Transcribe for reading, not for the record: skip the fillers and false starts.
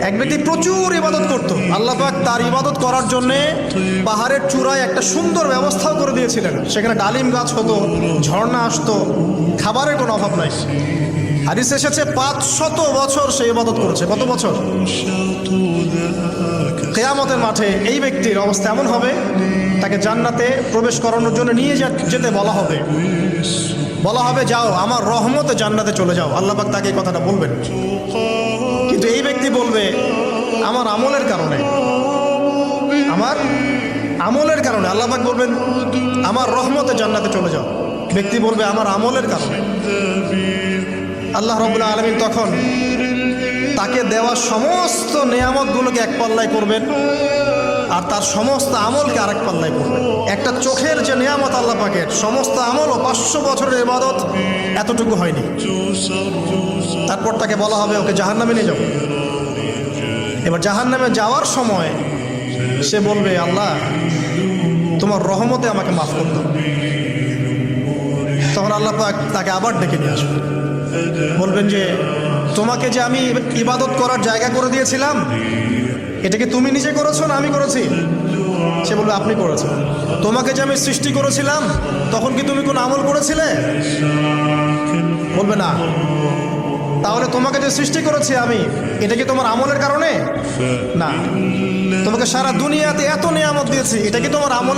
এক ব্যক্তি প্রচুর ইবাদত করত, আল্লাহ পাক তার ইবাদত করার জন্য পাহাড়ের চূড়ায় একটা সুন্দর ব্যবস্থাও করে দিয়েছিলেন। সেখানে ডালিম গাছ হতো, ঝর্ণা আসতো, খাবারের কোনো অভাব নাই। হাদিস এসেছে 500 বছর সে ইবাদত করেছে। কত বছর? কিয়ামতের মাঠে এই ব্যক্তির অবস্থা এমন হবে, তাকে জান্নাতে প্রবেশ করানোর জন্য নিয়ে যেতে বলা হবে যাও আমার রহমতে জান্নাতে চলে যাও। আল্লাহ পাক তাকে এই কথাটা বলবেন, কিন্তু এই ব্যক্তি বলবে আমার আমলের কারণে আল্লাহ পাক বলবেন আমার রহমতে জান্নাতে চলে যাও। ব্যক্তি বলবে আমার আমলের কারণে। আল্লাহ রাব্বুল আলামিন তখন তাকে দেওয়া সমস্ত নেয়ামতগুলোকে এক পাল্লায় করবেন, আর তার সমস্ত আমলকে আরেক পাল্লায় করবেন। একটা চোখের যে নেয়ামত আল্লাহ পাকের, সমস্ত আমল ও 500 বছরের ইবাদত এতটুকু হয়নি। তারপর তাকে বলা হবে ওকে জাহান্নামে নিয়ে যাও। এবার জাহান্নামে যাওয়ার সময় সে বলবে আল্লাহ তোমার রহমতে আমাকে মাফ করে দাও। তখন আল্লাহ পাক তাকে আবার ডেকে নিয়ে আসবে, বলবেন যে তোমাকে যে আমি ইবাদত করার জায়গা করে দিয়েছিলাম, এটা কি তুমি নিজে করেছো না আমি করেছি? সে বলবে আপনি করেছেন। তোমাকে যে আমি সৃষ্টি করেছিলাম তখন কি তুমি কোনো আমল করেছিলে? বলবে না। তাহলে তোমাকে যে সৃষ্টি করেছি আমি, এটা কি তোমার আমলের কারণে? না। তোমাকে সারা দুনিয়াতে এত নিয়ামত দিয়েছি, এটা কি তোমার আমল